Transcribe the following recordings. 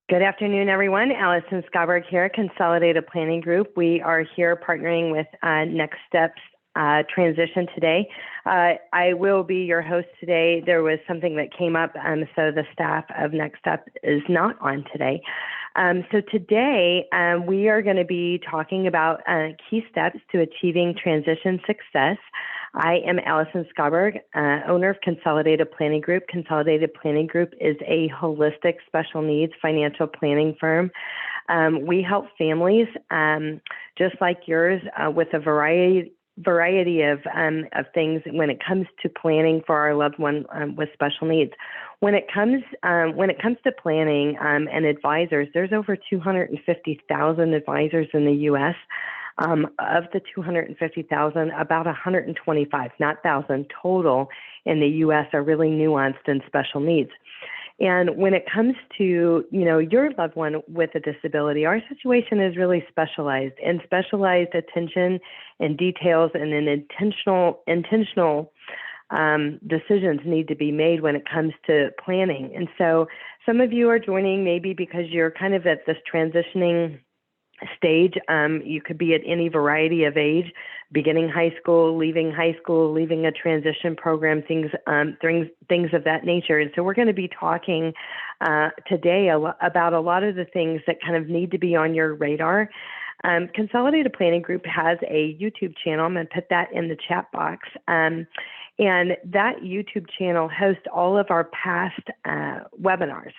Good afternoon, everyone. Allison Schaberg here, Consolidated Planning Group. We are here partnering with Next Steps Transition today. I will be your host today. There was something that came up, so the staff of Next Step is not on today. So today we are going to be talking about key steps to achieving transition success. I am Allison Schaberg, owner of Consolidated Planning Group. Consolidated Planning Group is a holistic special needs financial planning firm. We help families just like yours with a variety of things when it comes to planning for our loved one with special needs. When it comes to planning and advisors, there's over 250,000 advisors in the U.S. Of the 250,000, about 125, not thousand, total in the U.S. are really nuanced and special needs. And when it comes to, your loved one with a disability, our situation is really specialized, and specialized attention and details and an intentional decisions need to be made when it comes to planning. And so some of you are joining maybe because you're kind of at this transitioning stage. You could be at any variety of age, beginning high school, leaving a transition program, things of that nature. And so we're going to be talking today about a lot of the things that kind of need to be on your radar. Consolidated Planning Group has a YouTube channel. I'm going to put that in the chat box. And that YouTube channel hosts all of our past webinars.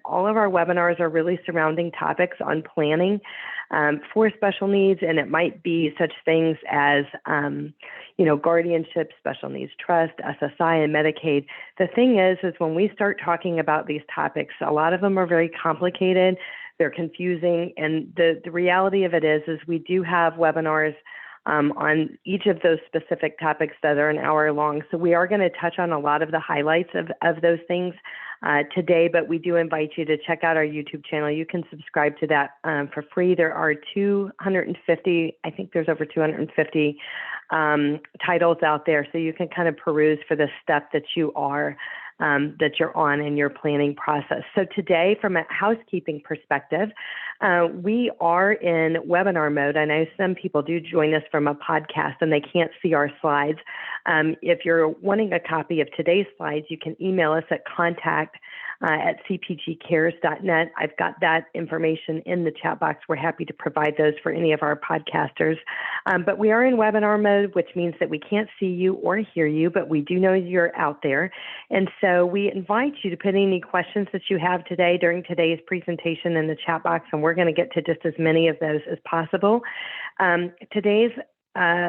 All of our webinars are really surrounding topics on planning for special needs, and it might be such things as, guardianship, special needs trust, SSI, and Medicaid. The thing is when we start talking about these topics, a lot of them are very complicated. They're confusing, and the reality of it is we do have webinars on each of those specific topics that are an hour long. So we are going to touch on a lot of the highlights of those things today, but we do invite you to check out our YouTube channel. You can subscribe to that for free. There are 250, I think there's over 250 titles out there, so you can kind of peruse for the step that you're on in your planning process. So today, from a housekeeping perspective, we are in webinar mode. I know some people do join us from a podcast and they can't see our slides. If you're wanting a copy of today's slides, you can email us at contact@cpgcares.net. I've got that information in the chat box. We're happy to provide those for any of our podcasters. But we are in webinar mode, which means that we can't see you or hear you, but we do know you're out there. And so we invite you to put any questions that you have today during today's presentation in the chat box, and we're going to get to just as many of those as possible. Today's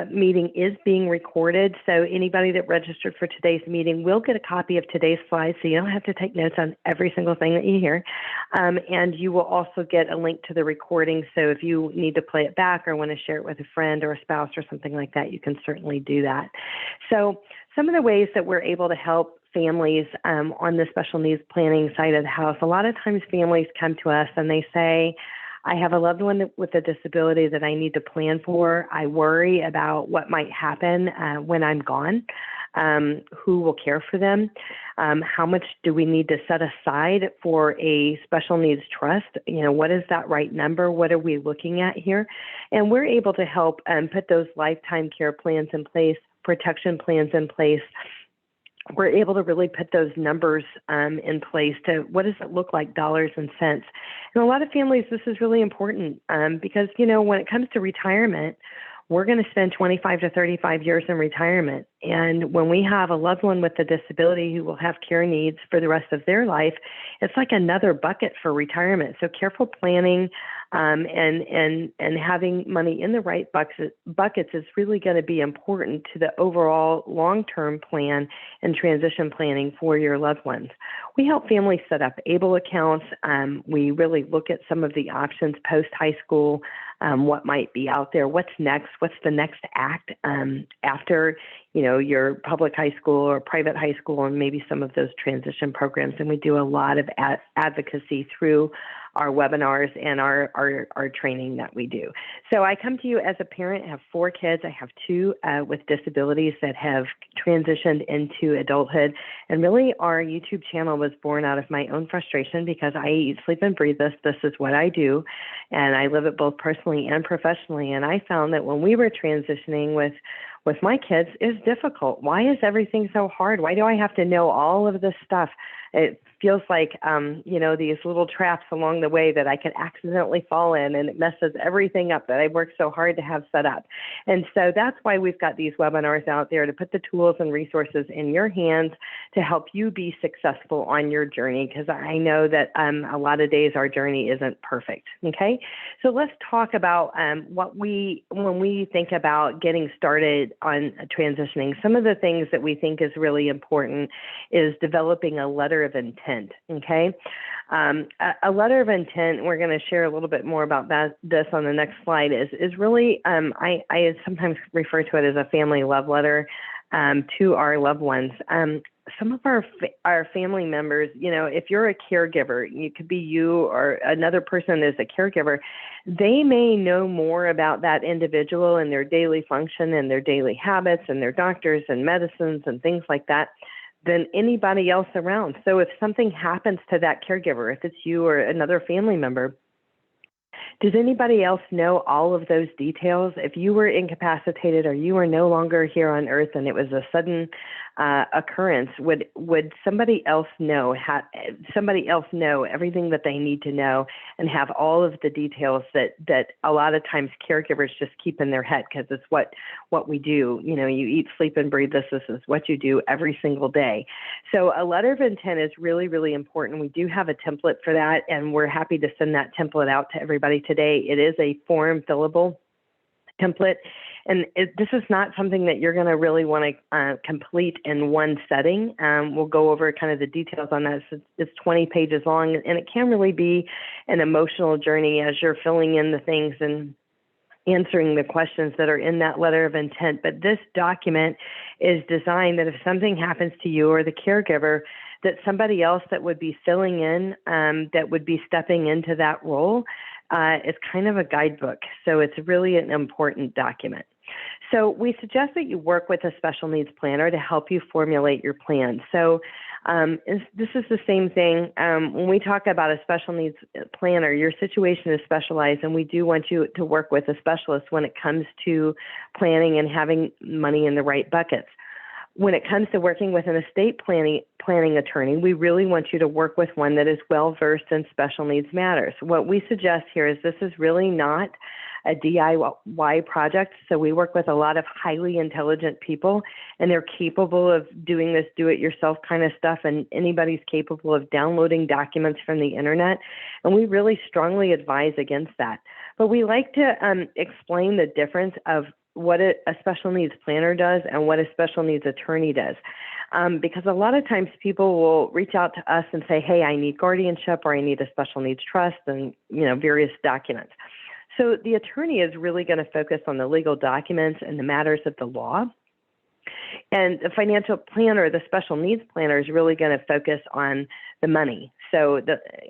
meeting is being recorded, so anybody that registered for today's meeting will get a copy of today's slides, so you don't have to take notes on every single thing that you hear. And you will also get a link to the recording, so if you need to play it back or want to share it with a friend or a spouse or something like that, you can certainly do that. So some of the ways that we're able to help families on the special needs planning side of the house, a lot of times families come to us and they say, I have a loved one with a disability that I need to plan for. I worry about what might happen when I'm gone. Who will care for them? How much do we need to set aside for a special needs trust? What is that right number? What are we looking at here? And we're able to help put those lifetime care plans in place, protection plans in place. We're able to really put those numbers in place to what does it look like, dollars and cents. And a lot of families, this is really important because, when it comes to retirement, we're going to spend 25 to 35 years in retirement. And when we have a loved one with a disability who will have care needs for the rest of their life, it's like another bucket for retirement. So careful planning and having money in the right buckets is really going to be important to the overall long-term plan and transition planning for your loved ones. We help families set up ABLE accounts. We really look at some of the options post-high school, what might be out there, what's next, what's the next act after your public high school or private high school, and maybe some of those transition programs. And we do a lot of advocacy through our webinars and our training that we do. So I come to you as a parent. I have 4 kids. I have 2 with disabilities that have transitioned into adulthood. And really our YouTube channel was born out of my own frustration because I eat, sleep, and breathe this. This is what I do. And I live it both personally and professionally. And I found that when we were transitioning with my kids, is difficult. Why is everything so hard? Why do I have to know all of this stuff? It feels like, these little traps along the way that I could accidentally fall in, and it messes everything up that I worked so hard to have set up. And so that's why we've got these webinars out there to put the tools and resources in your hands to help you be successful on your journey, because I know that a lot of days our journey isn't perfect. Okay, so let's talk about when we think about getting started on transitioning. Some of the things that we think is really important is developing a letter of intent. Okay, a letter of intent. We're going to share a little bit more about this on the next slide. Is really I sometimes refer to it as a family love letter to our loved ones. Some of our family members, if you're a caregiver, it could be you or another person is a caregiver, they may know more about that individual and their daily function and their daily habits and their doctors and medicines and things like that than anybody else around. So if something happens to that caregiver, if it's you or another family member, does anybody else know all of those details? If you were incapacitated or you were no longer here on earth and it was a sudden occurrence, would somebody else know everything that they need to know and have all of the details that a lot of times caregivers just keep in their head because it's what we do. You eat, sleep, and breathe this. This is what you do every single day. So a letter of intent is really, really important. We do have a template for that, and we're happy to send that template out to everybody today. It is a form fillable template. And this is not something that you're going to really want to complete in one setting. We'll go over kind of the details on that. It's 20 pages long, and it can really be an emotional journey as you're filling in the things and answering the questions that are in that letter of intent. But this document is designed that if something happens to you or the caregiver, that somebody else that would be filling in, that would be stepping into that role, is kind of a guidebook. So it's really an important document. So we suggest that you work with a special needs planner to help you formulate your plan. So this is the same thing. When we talk about a special needs planner, your situation is specialized, and we do want you to work with a specialist when it comes to planning and having money in the right buckets. When it comes to working with an estate planning attorney, we really want you to work with one that is well-versed in special needs matters. What we suggest here is this is really not a DIY project. So we work with a lot of highly intelligent people, and they're capable of doing this do-it-yourself kind of stuff, and anybody's capable of downloading documents from the internet. And we really strongly advise against that. But we like to explain the difference of what a special needs planner does and what a special needs attorney does. Because a lot of times people will reach out to us and say, hey, I need guardianship or I need a special needs trust and, various documents. So the attorney is really going to focus on the legal documents and the matters of the law. And the financial planner, the special needs planner, is really going to focus on the money. So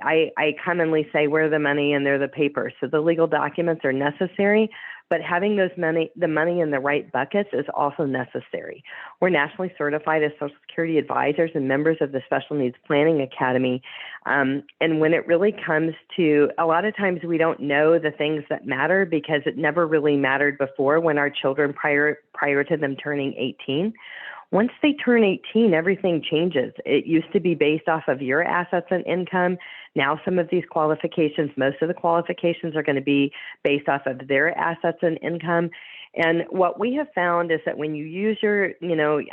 I commonly say we're the money and they're the paper. So the legal documents are necessary, but having the money in the right buckets is also necessary. We're nationally certified as Social Security advisors and members of the Special Needs Planning Academy. And when it really comes to, a lot of times we don't know the things that matter because it never really mattered before when our children prior to them turning 18. Once they turn 18, everything changes. It used to be based off of your assets and income. Now some of these qualifications, most of the qualifications are going to be based off of their assets and income. And what we have found is that when you use your,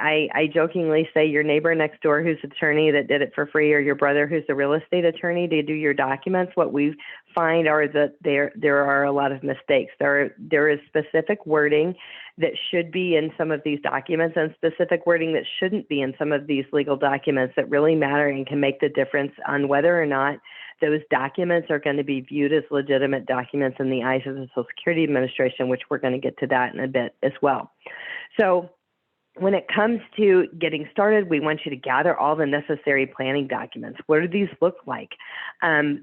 I jokingly say your neighbor next door who's an attorney that did it for free, or your brother who's a real estate attorney to do your documents, what we find are that there are a lot of mistakes. There is specific wording that should be in some of these documents and specific wording that shouldn't be in some of these legal documents that really matter and can make the difference on whether or not those documents are going to be viewed as legitimate documents in the eyes of the Social Security Administration, which we're going to get to that in a bit as well. So when it comes to getting started, we want you to gather all the necessary planning documents. What do these look like?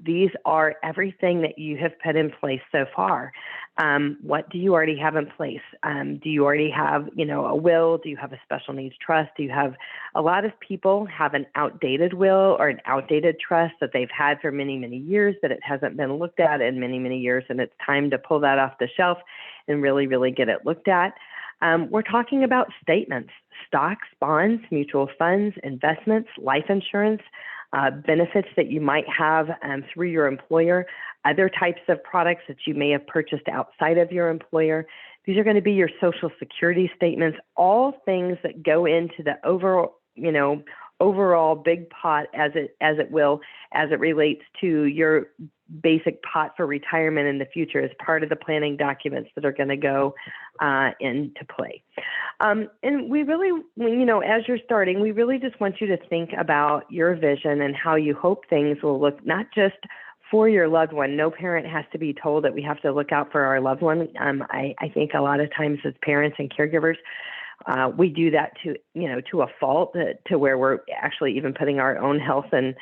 These are everything that you have put in place so far. What do you already have in place? Do you already have, a will? Do you have a special needs trust? Do you have, a lot of people have an outdated will or an outdated trust that they've had for many, many years that it hasn't been looked at in many, many years, and it's time to pull that off the shelf and really, really get it looked at. We're talking about statements, stocks, bonds, mutual funds, investments, life insurance, benefits that you might have through your employer, other types of products that you may have purchased outside of your employer. These are going to be your Social Security statements, all things that go into the overall big pot as it relates to your basic pot for retirement in the future as part of the planning documents that are going to go into play. And we really, as you're starting, we really just want you to think about your vision and how you hope things will look, not just for your loved one. No parent has to be told that we have to look out for our loved one. I think a lot of times as parents and caregivers, we do that to a fault, to where we're actually even putting our own health in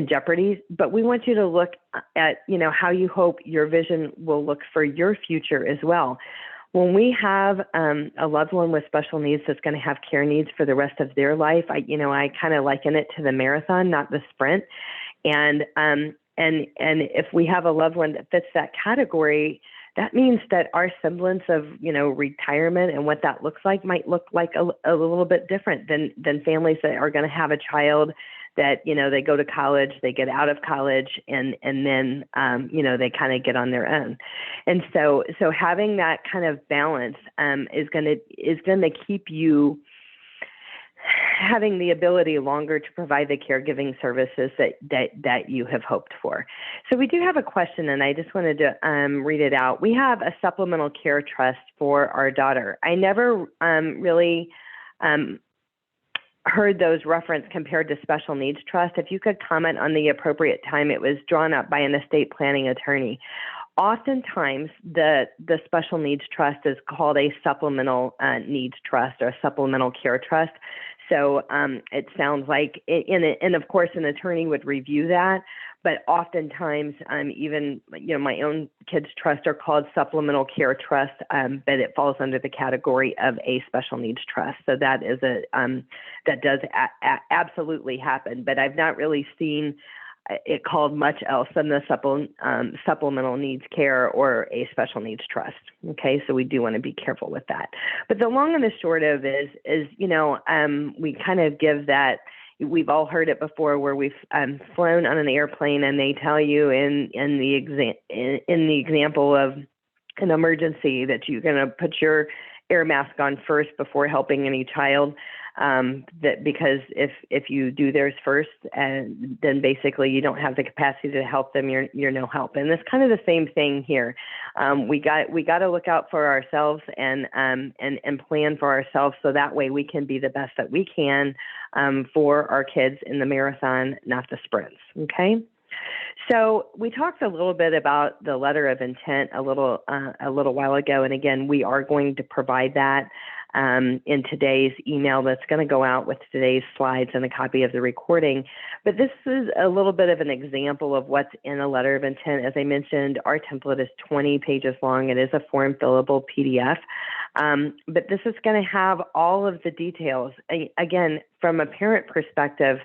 jeopardy. But we want you to look at, how you hope your vision will look for your future as well. When we have a loved one with special needs that's going to have care needs for the rest of their life, I kind of liken it to the marathon, not the sprint. And if we have a loved one that fits that category, that means that our semblance of, retirement and what that looks like might look like a little bit different than families that are going to have a child that, they go to college, they get out of college, and then, they kind of get on their own. And so having that kind of balance is going to keep you having the ability longer to provide the caregiving services that you have hoped for. So we do have a question, and I just wanted to read it out. We have a supplemental care trust for our daughter. I never really heard those referenced compared to special needs trust. If you could comment on the appropriate time it was drawn up by an estate planning attorney. Oftentimes, the special needs trust is called a supplemental needs trust or a supplemental care trust. So it sounds like, and of course, an attorney would review that. But oftentimes, even my own kids' trust are called supplemental care trust, but it falls under the category of a special needs trust. So that is that does absolutely happen. But I've not really seen it called much else than the supplemental needs care or a special needs trust. Okay, so we do want to be careful with that. But the long and the short of it is we kind of give that. We've all heard it before, where we've flown on an airplane and they tell you in the example of an emergency that you're going to put your air mask on first before helping any child. That because if you do theirs first, and then basically you don't have the capacity to help them, you're no help. And it's kind of the same thing here. We got to look out for ourselves and plan for ourselves, so that way we can be the best that we can for our kids in the marathon, not the sprints. Okay. So we talked a little bit about the letter of intent a little while ago, and again, we are going to provide that in today's email that's going to go out with today's slides and a copy of the recording. But this is a little bit of an example of what's in a letter of intent. As I mentioned, our template is 20 pages long. It is a form fillable PDF. But this is going to have all of the details. Again, from a parent perspective,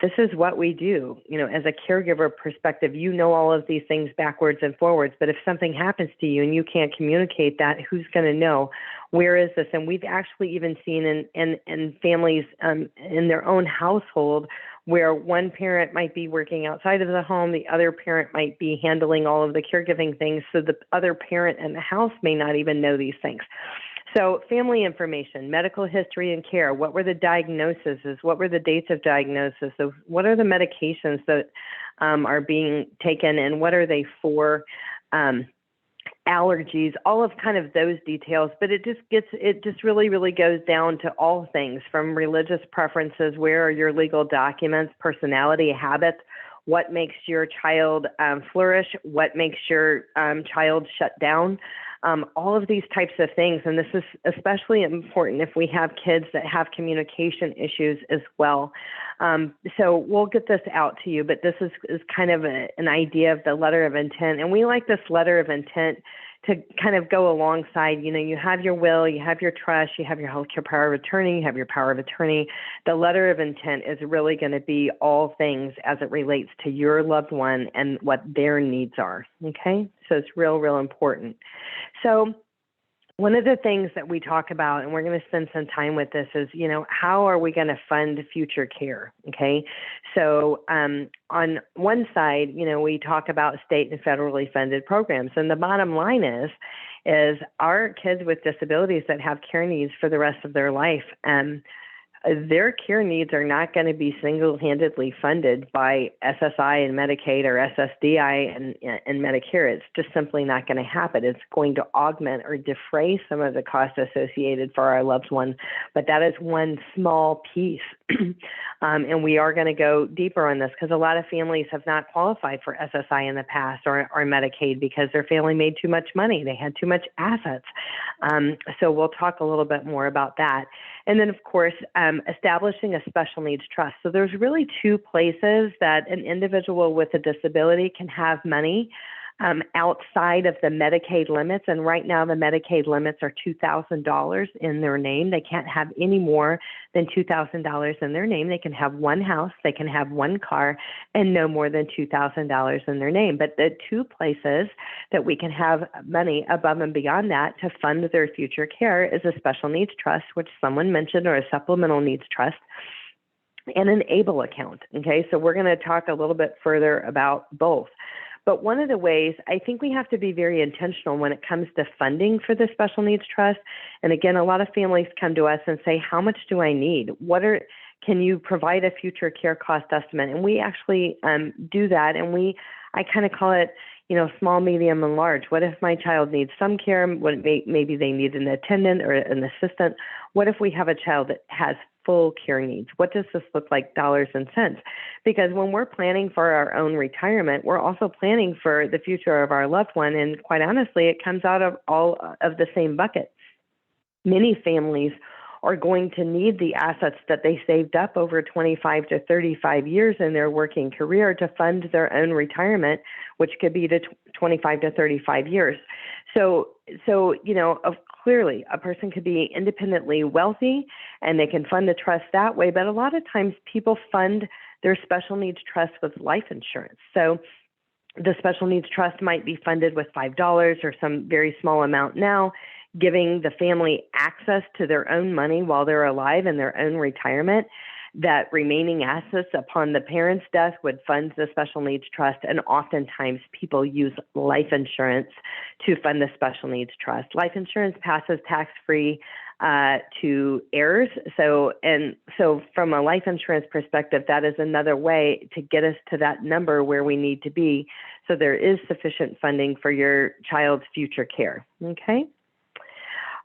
this is what we do. As a caregiver perspective, all of these things backwards and forwards, but if something happens to you and you can't communicate that, who's going to know? Where is this? And we've actually even seen in families in their own household where one parent might be working outside of the home, the other parent might be handling all of the caregiving things, so the other parent in the house may not even know these things. So family information, medical history and care, what were the diagnoses, what were the dates of diagnosis, so what are the medications that are being taken and what are they for, allergies, all of kind of those details. But it just really, really goes down to all things from religious preferences, where are your legal documents, personality, habits, what makes your child flourish, what makes your child shut down. all of these types of things. And this is especially important if we have kids that have communication issues as well. So we'll get this out to you, but this is kind of an idea of the letter of intent. And we like this letter of intent to kind of go alongside, you have your will, you have your trust, you have your healthcare power of attorney, you have your power of attorney. The letter of intent is really going to be all things as it relates to your loved one and what their needs are. Okay. So it's real, real important. So one of the things that we talk about, and we're going to spend some time with this, is, how are we going to fund future care? Okay. So on one side, we talk about state and federally funded programs. And the bottom line is our kids with disabilities that have care needs for the rest of their life, their care needs are not going to be single-handedly funded by SSI and Medicaid or SSDI and Medicare. It's just simply not going to happen. It's going to augment or defray some of the costs associated for our loved one, but that is one small piece. And we are going to go deeper on this because a lot of families have not qualified for SSI in the past or Medicaid because their family made too much money. They had too much assets. So we'll talk a little bit more about that. And then, of course, establishing a special needs trust. So there's really two places that an individual with a disability can have money outside of the Medicaid limits. And right now, the Medicaid limits are $2,000 in their name. They can't have any more than $2,000 in their name. They can have one house, they can have one car, and no more than $2,000 in their name. But the two places that we can have money above and beyond that to fund their future care is a special needs trust, which someone mentioned, or a supplemental needs trust, and an ABLE account. Okay, so we're going to talk a little bit further about both. But one of the ways, I think we have to be very intentional when it comes to funding for the special needs trust. And again, a lot of families come to us and say, how much do I need? Can you provide a future care cost estimate? And we actually do that. And I kind of call it, small, medium, and large. What if my child needs some care? Maybe they need an attendant or an assistant. What if we have a child that has full care needs? What does this look like, dollars and cents? Because when we're planning for our own retirement, we're also planning for the future of our loved one. And quite honestly, it comes out of all of the same bucket. Many families are going to need the assets that they saved up over 25 to 35 years in their working career to fund their own retirement, which could be to 25 to 35 years. So clearly a person could be independently wealthy and they can fund the trust that way. But a lot of times people fund their special needs trust with life insurance. So the special needs trust might be funded with $5 or some very small amount now, giving the family access to their own money while they're alive in their own retirement. That remaining assets upon the parent's death would fund the special needs trust. And oftentimes people use life insurance to fund the special needs trust. Life insurance passes tax-free to heirs. So from a life insurance perspective, that is another way to get us to that number where we need to be. So there is sufficient funding for your child's future care. Okay.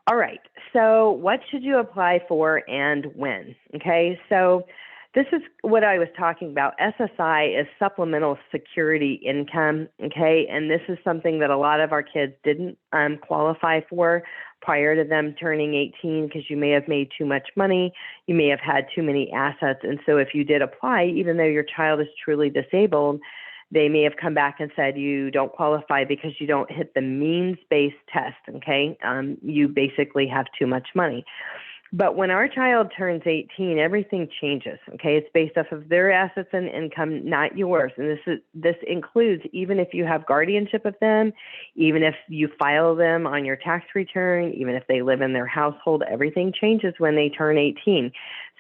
All right, so what should you apply for and when? Okay, so this is what I was talking about. SSI is supplemental security income, okay, and this is something that a lot of our kids didn't qualify for prior to them turning 18 because you may have made too much money, you may have had too many assets, and so if you did apply, even though your child is truly disabled, they may have come back and said you don't qualify because you don't hit the means-based test, okay? You basically have too much money. But when our child turns 18, everything changes, okay? It's based off of their assets and income, not yours. And this includes even if you have guardianship of them, even if you file them on your tax return, even if they live in their household, everything changes when they turn 18.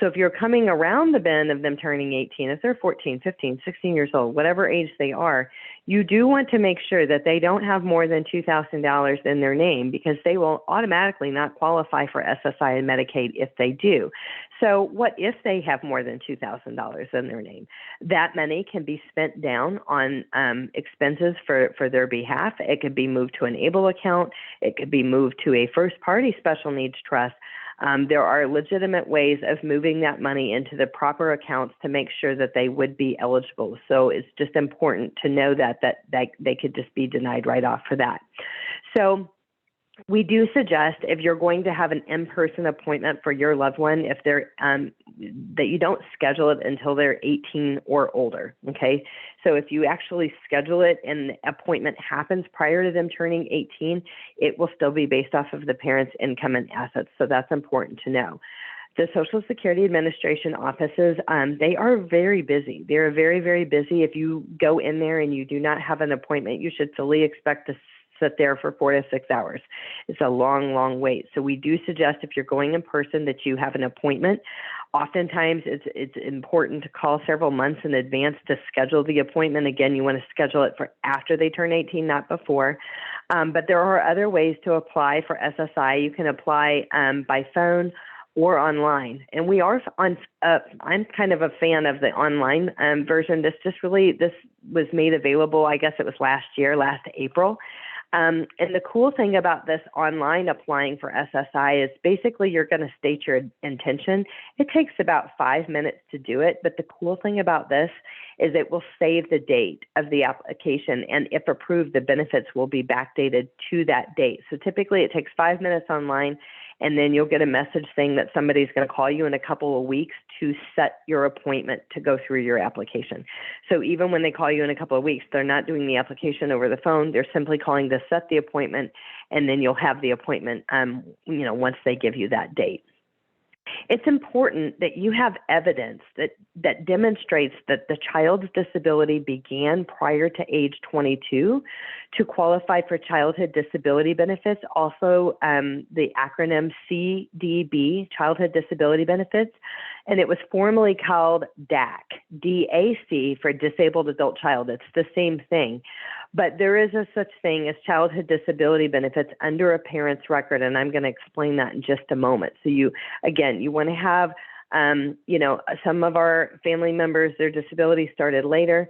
So if you're coming around the bend of them turning 18, if they're 14, 15, 16 years old, whatever age they are, you do want to make sure that they don't have more than $2,000 in their name because they will automatically not qualify for SSI and Medicaid if they do. So what if they have more than $2,000 in their name? That money can be spent down on expenses for their behalf. It could be moved to an ABLE account. It could be moved to a first-party special needs trust. There are legitimate ways of moving that money into the proper accounts to make sure that they would be eligible. So it's just important to know that they could just be denied right off for that. So We do suggest, if you're going to have an in-person appointment for your loved one, if they're that you don't schedule it until they're 18 or older. Okay, so if you actually schedule it and the appointment happens prior to them turning 18, it will still be based off of the parent's income and assets. So that's important to know. The Social Security Administration offices, they are very busy. They're very, very busy. If you go in there and you do not have an appointment, you should fully expect to sit there for 4 to 6 hours. It's a long, long wait. So we do suggest, if you're going in person, that you have an appointment. Oftentimes it's important to call several months in advance to schedule the appointment. Again, you want to schedule it for after they turn 18, not before. But there are other ways to apply for SSI. You can apply by phone or online. And we are on, I'm kind of a fan of the online version. This was made available, I guess it was last April. And the cool thing about this online applying for SSI is basically you're going to state your intention. It takes about 5 minutes to do it, but the cool thing about this is it will save the date of the application, and if approved, the benefits will be backdated to that date. So typically it takes 5 minutes online, and then you'll get a message saying that somebody's going to call you in a couple of weeks to set your appointment to go through your application. So even when they call you in a couple of weeks, they're not doing the application over the phone. They're simply calling to set the appointment, and then you'll have the appointment, once they give you that date. It's important that you have evidence that demonstrates that the child's disability began prior to age 22 to qualify for childhood disability benefits. Also, the acronym CDB, Childhood Disability Benefits, and it was formerly called DAC, DAC for Disabled Adult Child. It's the same thing. But there is a such thing as childhood disability benefits under a parent's record, and I'm going to explain that in just a moment. So you want to have, some of our family members, their disability started later.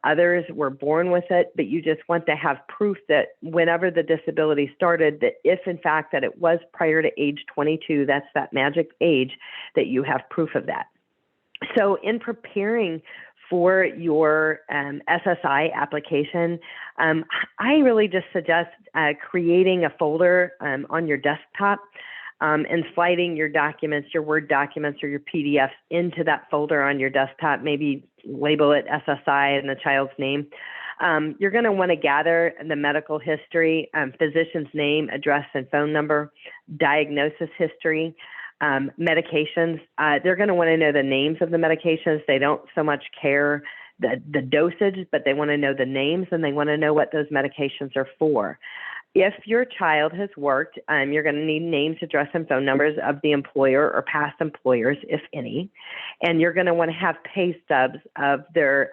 Others were born with it, but you just want to have proof that whenever the disability started, that if in fact that it was prior to age 22, that's that magic age, that you have proof of that. So in preparing for your SSI application, I really just suggest creating a folder on your desktop and sliding your documents, your Word documents or your PDFs into that folder on your desktop. Maybe label it SSI and the child's name. You're going to want to gather the medical history, physician's name, address, and phone number, diagnosis history, medications. They're going to want to know the names of the medications. They don't so much care the dosage, but they want to know the names, and they want to know what those medications are for. If your child has worked, you're going to need names, address, and phone numbers of the employer or past employers, if any. And you're going to want to have pay stubs of their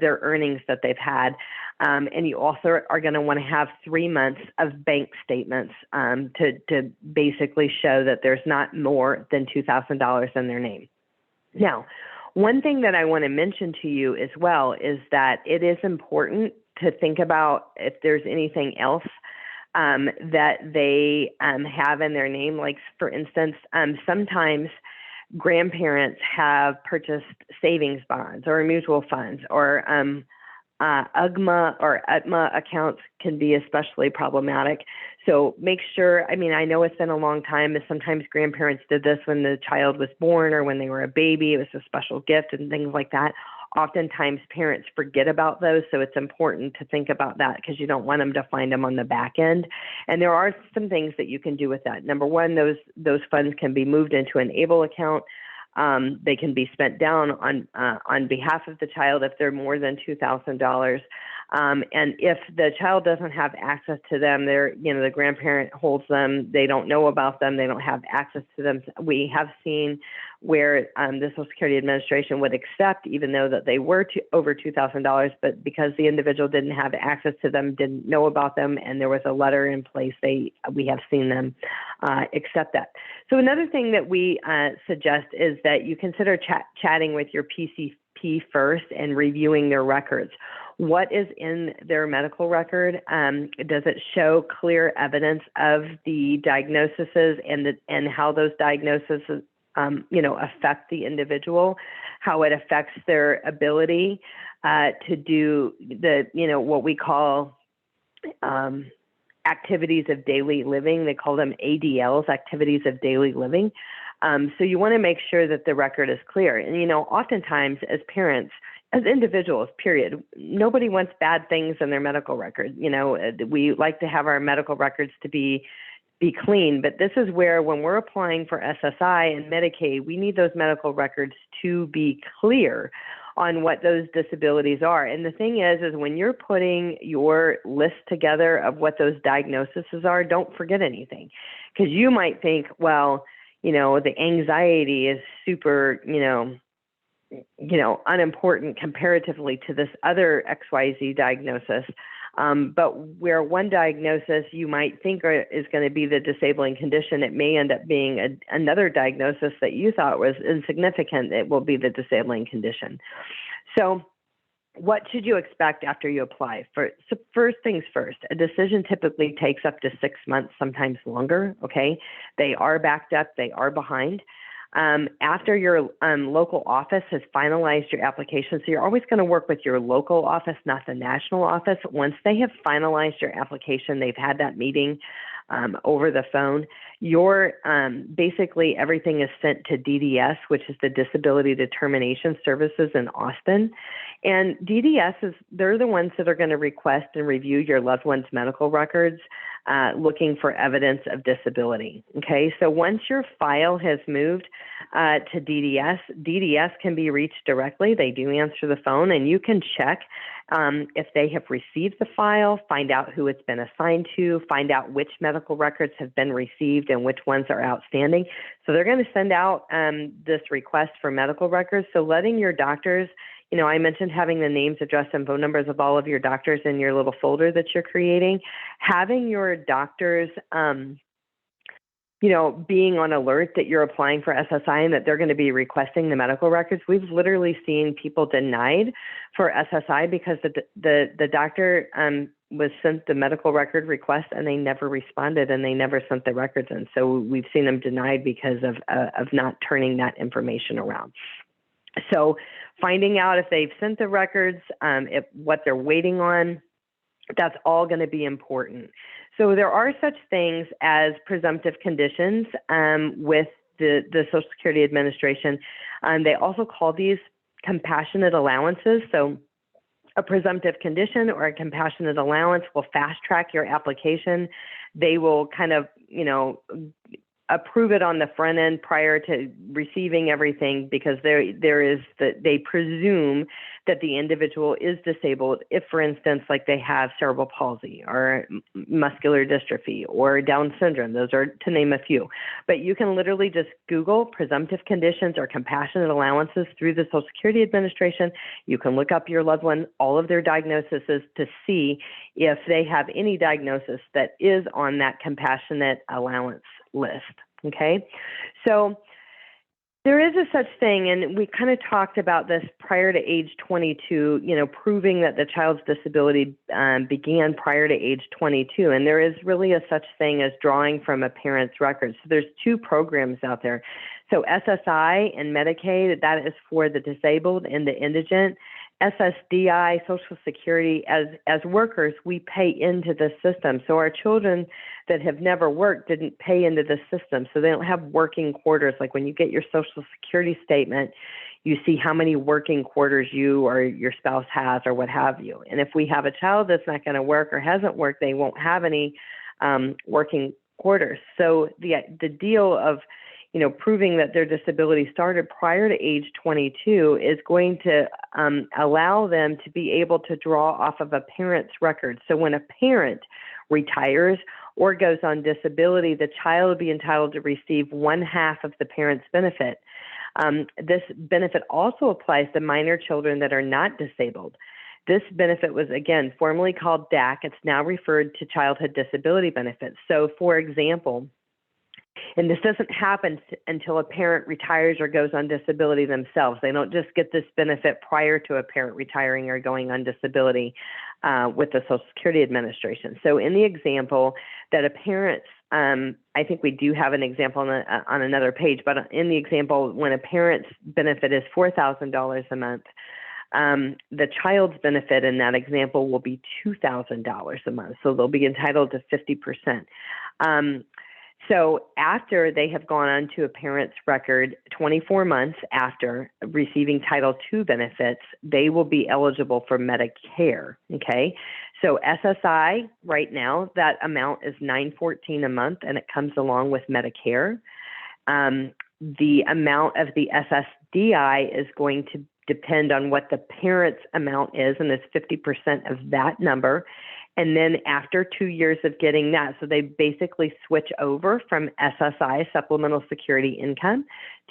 earnings that they've had. And you also are going to want to have 3 months of bank statements to basically show that there's not more than $2,000 in their name. Now, one thing that I want to mention to you as well is that it is important to think about if there's anything else that they have in their name. Like, for instance, sometimes grandparents have purchased savings bonds or mutual funds, or UGMA or UTMA accounts can be especially problematic. So make sure, I know it's been a long time, but sometimes grandparents did this when the child was born or when they were a baby. It was a special gift and things like that. Oftentimes parents forget about those, so it's important to think about that because you don't want them to find them on the back end. And there are some things that you can do with that. Number one, those funds can be moved into an ABLE account. They can be spent down on behalf of the child if they're more than $2,000. And if the child doesn't have access to them, the grandparent holds them. They don't know about them. They don't have access to them. We have seen where the Social Security Administration would accept, even though that they were over $2,000, but because the individual didn't have access to them, didn't know about them, and there was a letter in place, we have seen them accept that. So another thing that we suggest is that you consider chatting with your PCP first and reviewing their records. What is in their medical record? Does it show clear evidence of the diagnoses and how those diagnoses affect the individual, how it affects their ability to do what we call activities of daily living. They call them ADLs, activities of daily living. So you want to make sure that the record is clear. And, oftentimes as parents, as individuals, period, nobody wants bad things in their medical record. We like to have our medical records to be clean, but this is where when we're applying for SSI and Medicaid, we need those medical records to be clear on what those disabilities are. And the thing is when you're putting your list together of what those diagnoses are, don't forget anything, because you might think, well, the anxiety is super, unimportant comparatively to this other XYZ diagnosis. But where one diagnosis you might think is going to be the disabling condition, it may end up being another diagnosis that you thought was insignificant. It will be the disabling condition. So what should you expect after you apply? So first things first, a decision typically takes up to 6 months, sometimes longer, okay? They are backed up, they are behind. After your local office has finalized your application, so you're always going to work with your local office, not the national office. Once they have finalized your application, they've had that meeting over the phone, basically everything is sent to DDS, which is the Disability Determination Services in Austin. And DDS they're the ones that are going to request and review your loved one's medical records, looking for evidence of disability. Okay, so once your file has moved to DDS can be reached directly. They do answer the phone, and you can check if they have received the file, find out who it's been assigned to, find out which medical records have been received and which ones are outstanding. So they're going to send out this request for medical records. So letting your doctors, I mentioned having the names, address, and phone numbers of all of your doctors in your little folder that you're creating. Having your doctors, being on alert that you're applying for SSI and that they're going to be requesting the medical records. We've literally seen people denied for SSI because the doctor was sent the medical record request and they never responded and they never sent the records in. So we've seen them denied because of not turning that information around. So finding out if they've sent the records, what they're waiting on, that's all going to be important. So there are such things as presumptive conditions with the Social Security Administration. They also call these compassionate allowances. So a presumptive condition or a compassionate allowance will fast track your application. They will kind of, approve it on the front end prior to receiving everything because they presume that the individual is disabled if, for instance, like they have cerebral palsy or muscular dystrophy or Down syndrome. Those are to name a few. But you can literally just Google presumptive conditions or compassionate allowances through the Social Security Administration. You can look up your loved one, all of their diagnoses to see if they have any diagnosis that is on that compassionate allowance list. Okay, so there is a such thing, and we kind of talked about this prior to age 22, proving that the child's disability began prior to age 22, and there is really a such thing as drawing from a parent's records. So there's two programs out there. So SSI and Medicaid, that is for the disabled and the indigent. SSDI, Social Security, as workers, we pay into the system. So our children that have never worked didn't pay into the system. So they don't have working quarters. Like when you get your Social Security statement, you see how many working quarters you or your spouse has or what have you. And if we have a child that's not going to work or hasn't worked, they won't have any working quarters. So the deal of proving that their disability started prior to age 22 is going to allow them to be able to draw off of a parent's record. So when a parent retires or goes on disability, the child will be entitled to receive 1/2 of the parent's benefit. This benefit also applies to minor children that are not disabled. This benefit was, again, formerly called DAC. It's now referred to Childhood Disability Benefits. So, for example, and this doesn't happen until a parent retires or goes on disability themselves. They don't just get this benefit prior to a parent retiring or going on disability with the Social Security Administration. So in the example that a parent's, I think we do have an example on another page, but in the example when a parent's benefit is $4,000 a month, The child's benefit in that example will be $2,000 a month, so they'll be entitled to 50%. So after they have gone on to a parent's record 24 months after receiving Title II benefits, they will be eligible for Medicare, okay? So SSI right now, that amount is $914 a month, and it comes along with Medicare. The amount of the SSDI is going to depend on what the parent's amount is, and it's 50% of that number. And then after 2 years of getting that, so they basically switch over from SSI, Supplemental Security Income,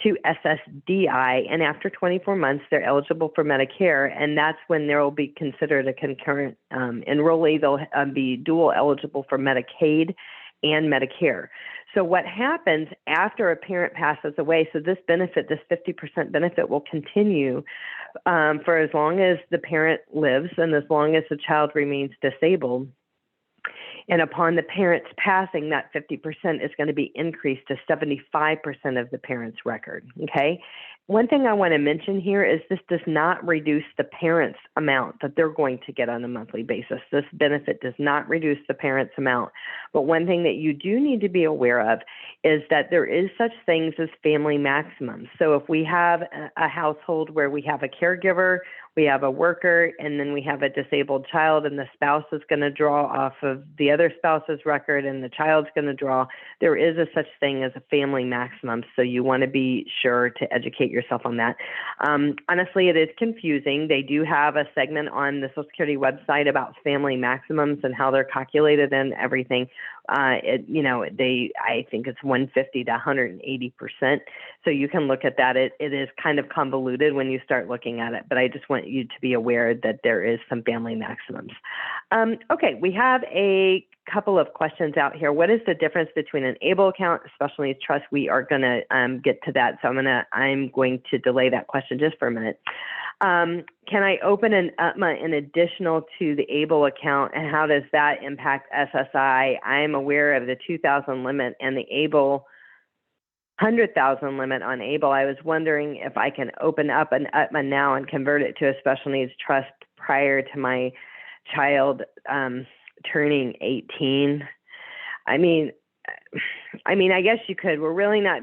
to SSDI. And after 24 months, they're eligible for Medicare. And that's when they will be considered a concurrent enrollee. They'll be dual eligible for Medicaid and Medicare. So what happens after a parent passes away, so this benefit, this 50% benefit will continue for as long as the parent lives and as long as the child remains disabled. And upon the parent's passing, that 50% is going to be increased to 75% of the parent's record, okay? One thing I want to mention here is this does not reduce the parent's amount that they're going to get on a monthly basis. This benefit does not reduce the parent's amount. But one thing that you do need to be aware of is that there is such things as family maximums. So if we have a household where we have a caregiver, we have a worker, and then we have a disabled child, and the spouse is going to draw off of the other spouse's record, and the child's going to draw, there is a such thing as a family maximum. So you want to be sure to educate yourself on that. Honestly, it is confusing. They do have a segment on the Social Security website about family maximums and how they're calculated and everything. I think it's 150 to 180%. So you can look at that. It is kind of convoluted when you start looking at it, but I just want you to be aware that there is some family maximums. Okay, we have a couple of questions out here. What is the difference between an ABLE account, a special needs trust? We are going to get to that, so I'm going to delay that question just for a minute. Can I open an UTMA in additional to the ABLE account, and how does that impact SSI? I am aware of the 2,000 limit and the ABLE 100,000 limit on ABLE. I was wondering if I can open up an UTMA now and convert it to a special needs trust prior to my child turning 18. I mean, I guess you could. We're really not,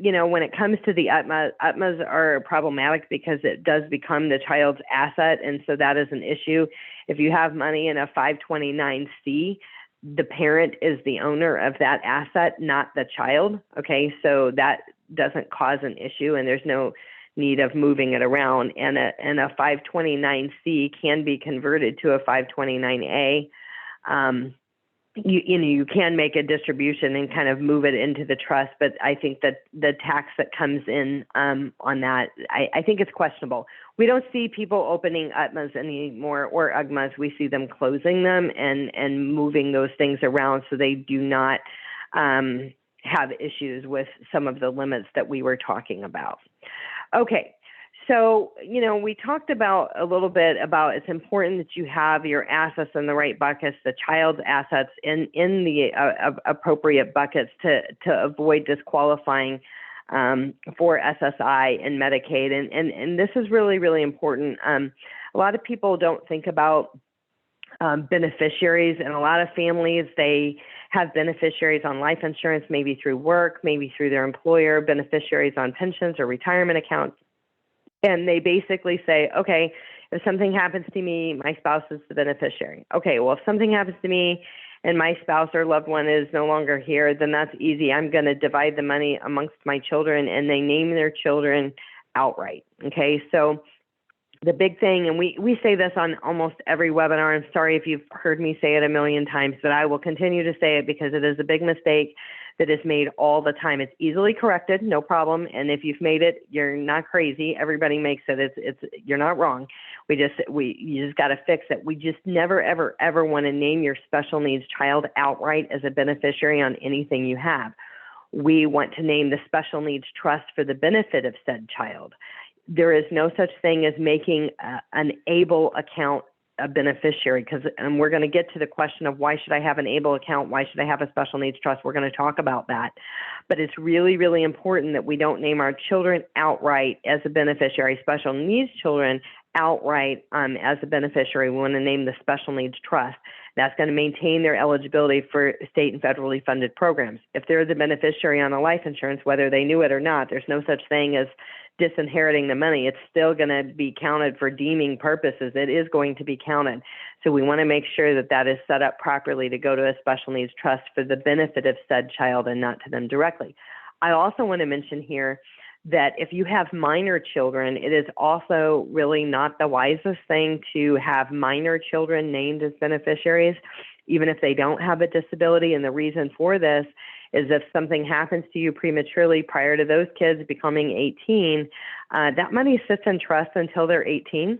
when it comes to the UTMAs are problematic because it does become the child's asset. And so that is an issue. If you have money in a 529C, the parent is the owner of that asset, not the child. Okay, so that doesn't cause an issue, and there's no need of moving it around. And a 529C can be converted to a 529A. You can make a distribution and kind of move it into the trust, but I think that the tax that comes in on that, I think it's questionable. We don't see people opening UTMAs anymore or UGMAs. We see them closing them and moving those things around so they do not have issues with some of the limits that we were talking about. Okay. So, we talked about a little bit about it's important that you have your assets in the right buckets, the child's assets in the appropriate buckets to avoid disqualifying for SSI and Medicaid. And this is really, really important. A lot of people don't think about beneficiaries, and a lot of families, they have beneficiaries on life insurance, maybe through work, maybe through their employer, beneficiaries on pensions or retirement accounts. And they basically say, okay, if something happens to me, my spouse is the beneficiary. Okay, well, if something happens to me and my spouse or loved one is no longer here, then that's easy. I'm going to divide the money amongst my children, and they name their children outright. Okay, so the big thing, and we say this on almost every webinar. I'm sorry if you've heard me say it a million times, but I will continue to say it because it is a big mistake that is made all the time. It's easily corrected, no problem. And if you've made it, you're not crazy. Everybody makes it. You're not wrong. You just got to fix it. We just never, ever, ever want to name your special needs child outright as a beneficiary on anything you have. We want to name the special needs trust for the benefit of said child. There is no such thing as making an ABLE account a beneficiary, and we're going to get to the question of why should I have an ABLE account? Why should I have a special needs trust? We're going to talk about that. But it's really, really important that we don't name our children outright as a beneficiary. Special needs children outright as a beneficiary. We want to name the special needs trust. That's going to maintain their eligibility for state and federally funded programs. If they're the beneficiary on a life insurance, whether they knew it or not, there's no such thing as disinheriting the money. It's still going to be counted for deeming purposes. It is going to be counted. So we want to make sure that that is set up properly to go to a special needs trust for the benefit of said child and not to them directly. I also want to mention here that if you have minor children, it is also really not the wisest thing to have minor children named as beneficiaries, even if they don't have a disability. And the reason for this is if something happens to you prematurely prior to those kids becoming 18, that money sits in trust until they're 18.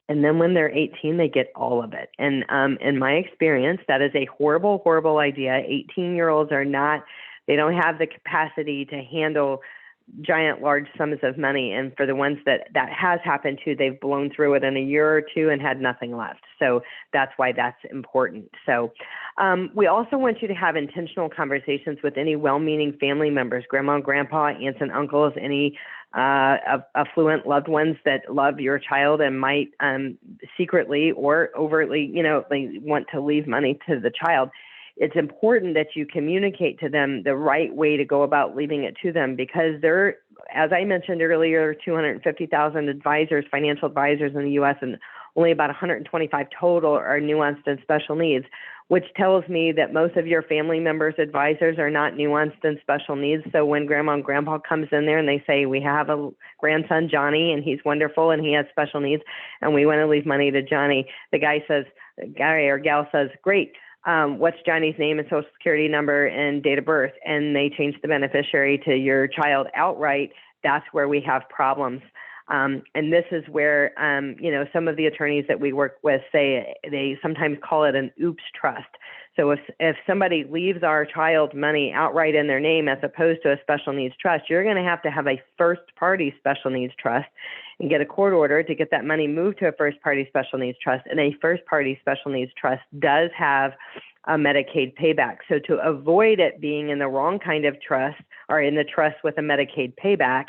And then when they're 18, they get all of it. And in my experience, that is a horrible, horrible idea. 18-year-olds are not, they don't have the capacity to handle giant, large sums of money. And for the ones that has happened to, they've blown through it in a year or two and had nothing left. So that's why that's important. So we also want you to have intentional conversations with any well-meaning family members, grandma and grandpa, aunts and uncles, any affluent loved ones that love your child and might secretly or overtly, they want to leave money to the child. It's important that you communicate to them the right way to go about leaving it to them, because there, as I mentioned earlier, 250,000 advisors, financial advisors in the U.S., and only about 125 total are nuanced and special needs, which tells me that most of your family members' advisors are not nuanced and special needs. So when grandma and grandpa comes in there and they say, we have a grandson, Johnny, and he's wonderful and he has special needs, and we want to leave money to Johnny, the guy or gal says, great. What's Johnny's name and social security number and date of birth? And they change the beneficiary to your child outright. That's where we have problems. And this is where, some of the attorneys that we work with say they sometimes call it an oops trust. So if somebody leaves our child money outright in their name as opposed to a special needs trust, you're going to have a first party special needs trust and get a court order to get that money moved to a first party special needs trust. And a first party special needs trust does have a Medicaid payback. So to avoid it being in the wrong kind of trust or in the trust with a Medicaid payback,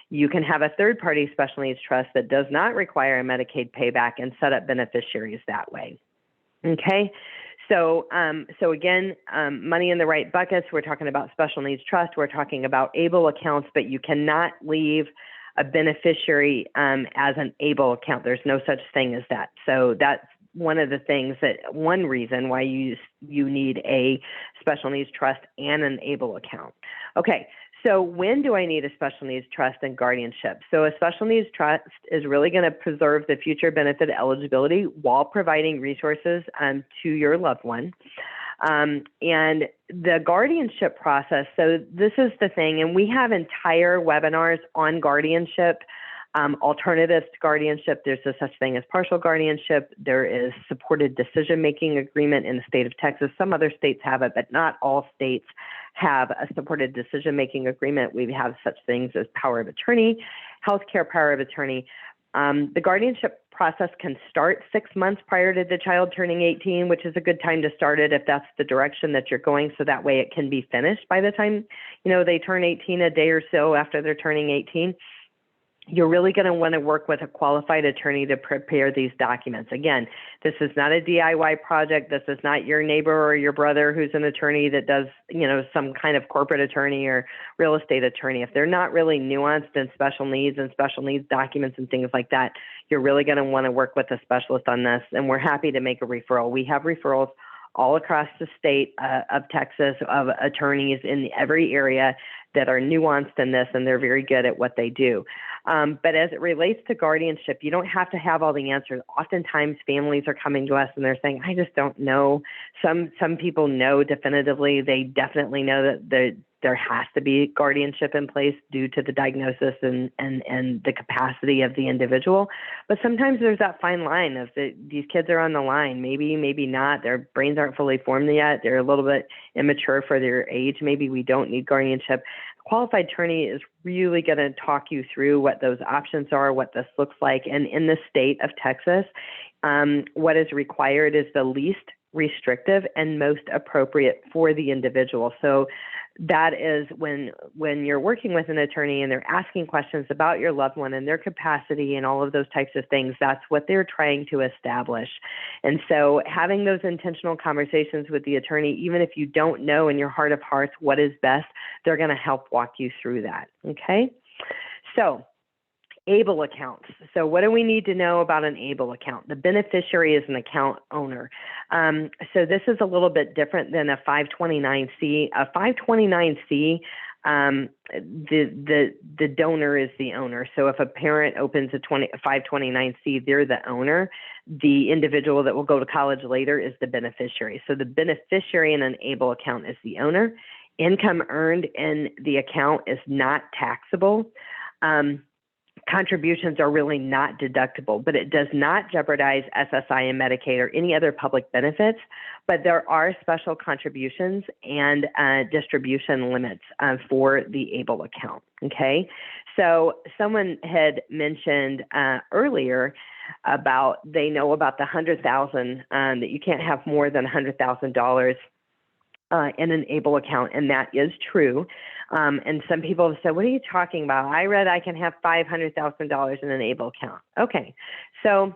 you can have a third party special needs trust that does not require a Medicaid payback and set up beneficiaries that way. Okay. So again, money in the right buckets. We're talking about special needs trust. We're talking about ABLE accounts, but you cannot leave a beneficiary as an ABLE account. There's no such thing as that. So that's one of the things one reason why you need a special needs trust and an ABLE account. Okay. So when do I need a special needs trust and guardianship? So a special needs trust is really going to preserve the future benefit eligibility while providing resources to your loved one. And the guardianship process, so this is the thing, and we have entire webinars on guardianship, alternatives to guardianship. There's no such thing as partial guardianship. There is supported decision-making agreement in the state of Texas. Some other states have it, but not all states have a supported decision-making agreement. We have such things as power of attorney, healthcare power of attorney. The guardianship process can start 6 months prior to the child turning 18, which is a good time to start it if that's the direction that you're going, so that way it can be finished by the time they turn 18, a day or so after they're turning 18. You're really going to want to work with a qualified attorney to prepare these documents. Again, this is not a DIY project. This is not your neighbor or your brother who's an attorney that does, some kind of corporate attorney or real estate attorney. If they're not really nuanced and special needs documents and things like that, you're really going to want to work with a specialist on this. And we're happy to make a referral. We have referrals all across the state of Texas of attorneys in every area that are nuanced in this, and they're very good at what they do. But as it relates to guardianship, you don't have to have all the answers. Oftentimes families are coming to us and they're saying, I just don't know. Some people know definitively. They definitely know that there has to be guardianship in place due to the diagnosis and the capacity of the individual. But sometimes there's that fine line of these kids are on the line, maybe not. Their brains aren't fully formed yet. They're a little bit immature for their age. Maybe we don't need guardianship. A qualified attorney is really going to talk you through what those options are, what this looks like. And in the state of Texas, what is required is the least restrictive and most appropriate for the individual. So that is when you're working with an attorney and they're asking questions about your loved one and their capacity and all of those types of things, that's what they're trying to establish. And so having those intentional conversations with the attorney, even if you don't know in your heart of hearts what is best, they're going to help walk you through that. Okay? So ABLE accounts. So what do we need to know about an ABLE account? The beneficiary is an account owner. So this is a little bit different than a 529C. A 529C, the donor is the owner. So if a parent opens a 529C, they're the owner. The individual that will go to college later is the beneficiary. So the beneficiary in an ABLE account is the owner. Income earned in the account is not taxable. Contributions are really not deductible, but it does not jeopardize SSI and Medicaid or any other public benefits. But there are special contributions and distribution limits for the ABLE account. Okay, so someone had mentioned earlier about they know about the $100,000 that you can't have more than $100,000 in an ABLE account, and that is true. And some people have said, what are you talking about? I read I can have $500,000 in an ABLE account. Okay, so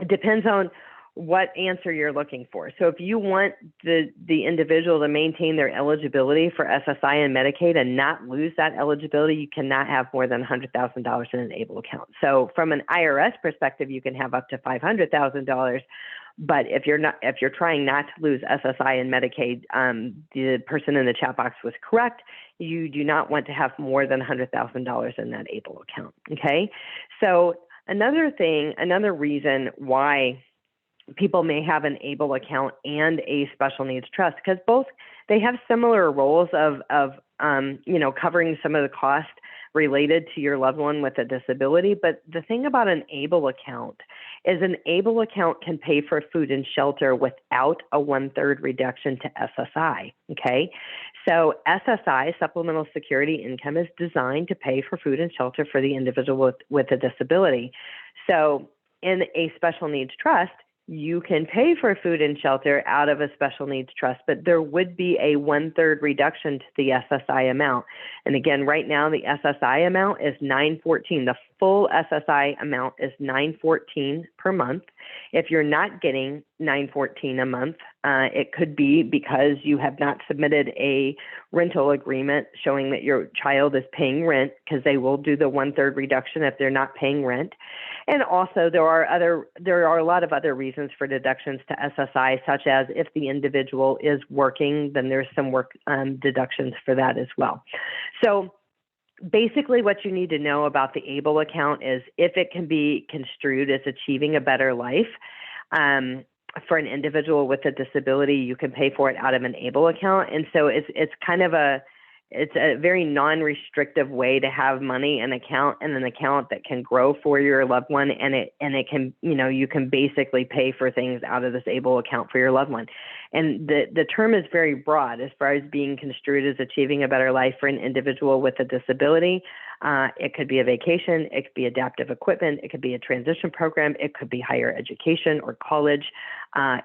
it depends on what answer you're looking for. So if you want the individual to maintain their eligibility for SSI and Medicaid and not lose that eligibility, you cannot have more than $100,000 in an ABLE account. So from an IRS perspective, you can have up to $500,000. But if you're trying not to lose SSI and Medicaid, the person in the chat box was correct. You do not want to have more than $100,000 in that ABLE account. Okay. So another reason why people may have an ABLE account and a special needs trust, because both they have similar roles of covering some of the cost related to your loved one with a disability. But the thing about an ABLE account is an ABLE account can pay for food and shelter without a 1/3 reduction to SSI. Okay, so SSI, Supplemental Security Income, is designed to pay for food and shelter for the individual with a disability. So in a special needs trust, you can pay for food and shelter out of a special needs trust, but there would be a 1/3 reduction to the SSI amount. And again, right now, the SSI amount is $914. The full SSI amount is $914 per month. If you're not getting $914 a month, it could be because you have not submitted a rental agreement showing that your child is paying rent, because they will do the 1/3 reduction if they're not paying rent. And also there are a lot of other reasons for deductions to SSI, such as if the individual is working, then there's some work deductions for that as well. So basically what you need to know about the ABLE account is if it can be construed as achieving a better life for an individual with a disability, you can pay for it out of an ABLE account. And so it's kind of it's a very non-restrictive way to have money in an account that can grow for your loved one, and it can, you can basically pay for things out of this ABLE account for your loved one. And the term is very broad as far as being construed as achieving a better life for an individual with a disability. It could be a vacation, it could be adaptive equipment, it could be a transition program, it could be higher education or college,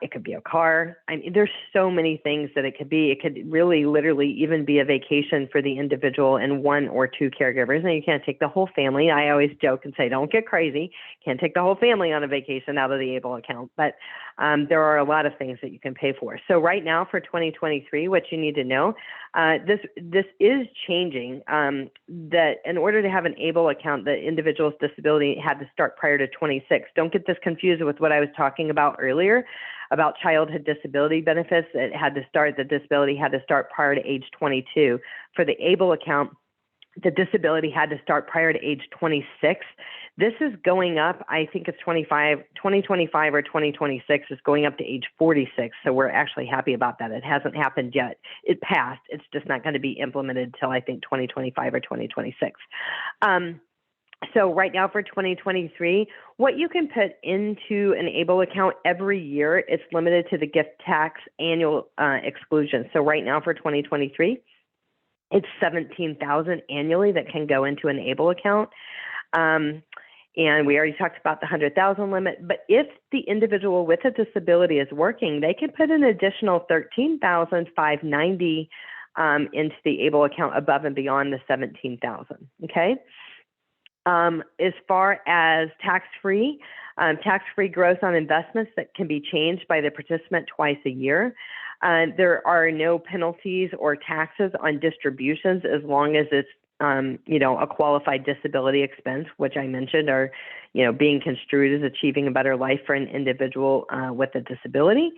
it could be a car. I mean, there's so many things that it could be. It could really literally even be a vacation for the individual and one or two caregivers. Now, you can't take the whole family. I always joke and say, don't get crazy. Can't take the whole family on a vacation out of the ABLE account. But there are a lot of things that you can pay for. So right now for 2023, what you need to know, this is changing, that in order to have an ABLE account, the individual's disability had to start prior to 26. Don't get this confused with what I was talking about earlier about childhood disability benefits. The disability had to start prior to age 22. For the ABLE account, the disability had to start prior to age 26. This is going up, I think it's 2025 or 2026 is going up to age 46. So we're actually happy about that. It hasn't happened yet. It passed. It's just not going to be implemented till I think 2025 or 2026. So right now for 2023, what you can put into an ABLE account every year, it's limited to the gift tax annual exclusion. So right now for 2023, it's $17,000 annually that can go into an ABLE account. And we already talked about the $100,000 limit. But if the individual with a disability is working, they can put an additional $13,590 into the ABLE account above and beyond the $17,000. Okay. As far as tax-free growth on investments that can be changed by the participant twice a year. There are no penalties or taxes on distributions as long as it's a qualified disability expense, which I mentioned are, being construed as achieving a better life for an individual with a disability.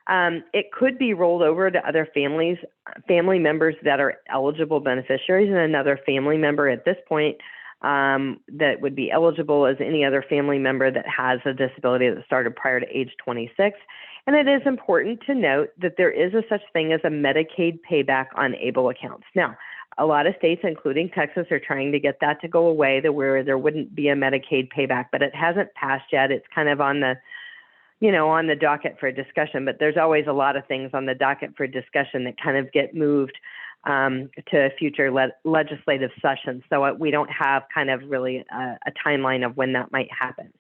It could be rolled over to other family members that are eligible beneficiaries, and another family member at this point that would be eligible as any other family member that has a disability that started prior to age 26. And it is important to note that there is a such thing as a Medicaid payback on ABLE accounts. Now, a lot of states, including Texas, are trying to get that to go away, where there wouldn't be a Medicaid payback, but it hasn't passed yet. It's kind of on the docket for discussion, but there's always a lot of things on the docket for discussion that kind of get moved to future legislative sessions. So we don't have kind of really a timeline of when that might happen.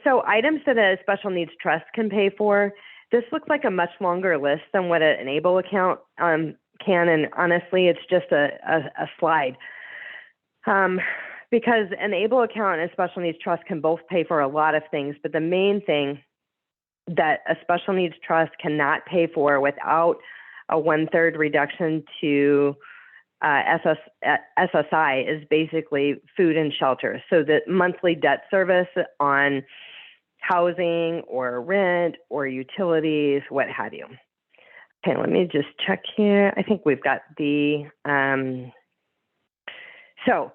So items that a special needs trust can pay for, this looks like a much longer list than what an ABLE account can, and honestly, it's just a slide. Because an ABLE account and a special needs trust can both pay for a lot of things, but the main thing that a special needs trust cannot pay for without a 1/3 reduction to SSI is basically food and shelter. So the monthly debt service on housing or rent or utilities, what have you. Okay, let me just check here. I think we've got the, so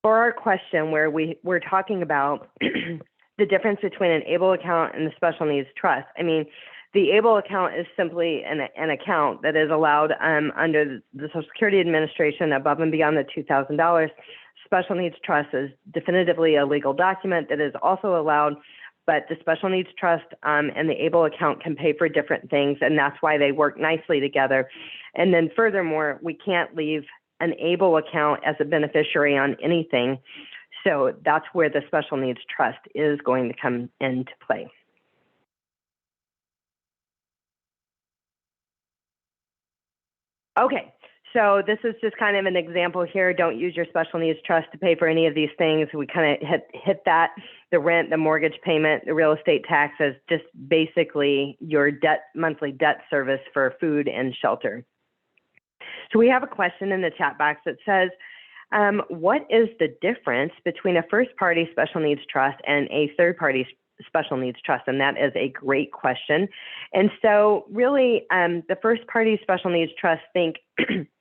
for our question where we're talking about the difference between an ABLE account and the special needs trust, I mean, the ABLE account is simply an account that is allowed under the Social Security Administration above and beyond the $2,000. Special needs trust is definitively a legal document that is also allowed, but the special needs trust and the ABLE account can pay for different things, and that's why they work nicely together. And then furthermore, we can't leave an ABLE account as a beneficiary on anything. So that's where the special needs trust is going to come into play. Okay, so this is just kind of an example here. Don't use your special needs trust to pay for any of these things. We kind of hit that, the rent, the mortgage payment, the real estate taxes, just basically your monthly debt service for food and shelter. So we have a question in the chat box that says, what is the difference between a first-party special needs trust and a third-party special needs trust? And that is a great question. And so really, the first-party special needs trust think,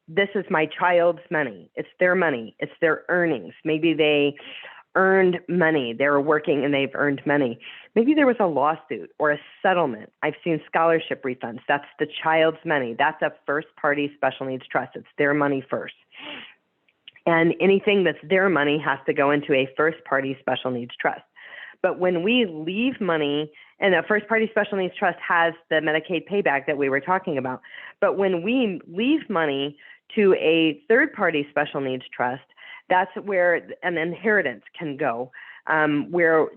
this is my child's money. It's their money. It's their earnings. Maybe they earned money. They were working and they've earned money. Maybe there was a lawsuit or a settlement. I've seen scholarship refunds. That's the child's money. That's a first-party special needs trust. It's their money first. And anything that's their money has to go into a first-party special needs trust. But when we leave money, and a first-party special needs trust has the Medicaid payback that we were talking about, but when we leave money to a third-party special needs trust, that's where an inheritance can go, where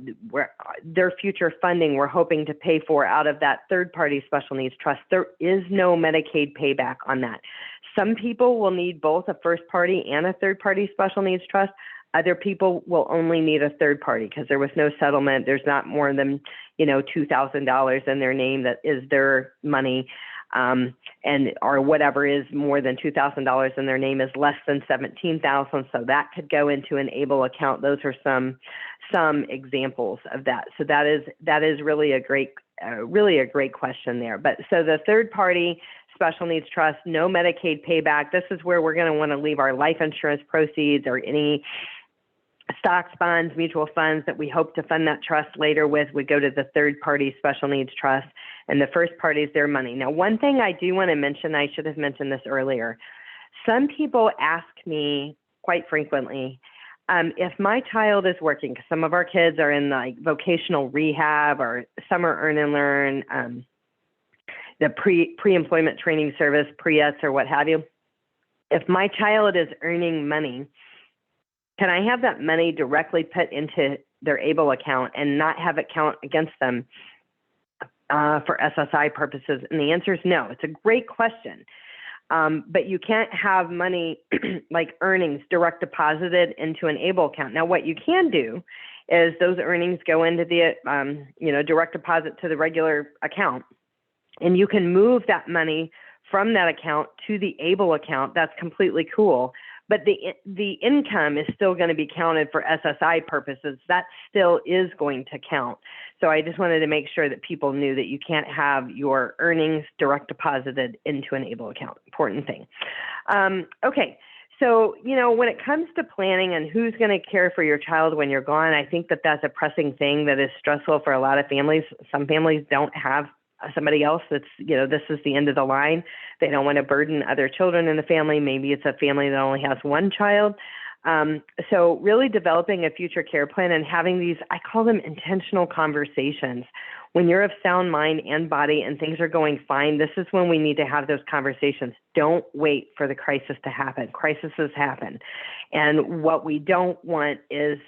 their future funding we're hoping to pay for out of that third-party special needs trust. There is no Medicaid payback on that. Some people will need both a first-party and a third-party special needs trust. Other people will only need a third party because there was no settlement. There's not more than, $2,000 in their name that is their money, or whatever is more than $2,000 in their name is less than $17,000. So that could go into an ABLE account. Those are some examples of that. So that is really a great question there. But so the third party special needs trust, no Medicaid payback. This is where we're going to want to leave our life insurance proceeds or any stocks, bonds, mutual funds that we hope to fund that trust later with. We go to the third party special needs trust, and the first party is their money. Now, one thing I do want to mention, I should have mentioned this earlier. Some people ask me quite frequently, if my child is working, because some of our kids are in like vocational rehab or summer earn and learn, the pre-employment training service, pre-ETS or what have you. If my child is earning money, can I have that money directly put into their ABLE account and not have it count against them for SSI purposes? And the answer is no. It's a great question. but you can't have money like earnings direct deposited into an ABLE account. Now, what you can do is those earnings go into the, direct deposit to the regular account, and you can move that money from that account to the ABLE account. That's completely cool. But the income is still going to be counted for SSI purposes. That still is going to count. So I just wanted to make sure that people knew that you can't have your earnings direct deposited into an ABLE account. Important thing. Okay. So, when it comes to planning and who's going to care for your child when you're gone, I think that that's a pressing thing that is stressful for a lot of families. Some families don't have somebody else that's, this is the end of the line. They don't want to burden other children in the family. Maybe it's a family that only has one child. So really developing a future care plan and having these, I call them intentional conversations. When you're of sound mind and body and things are going fine, this is when we need to have those conversations. Don't wait for the crisis to happen. Crises happen. And what we don't want is,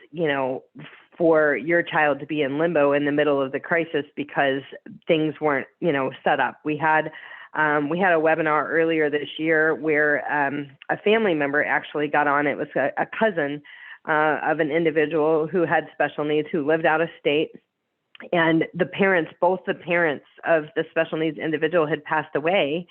for your child to be in limbo in the middle of the crisis because things weren't, set up. We had a webinar earlier this year where a family member actually got on. It was a cousin of an individual who had special needs who lived out of state. And both the parents of the special needs individual had passed away,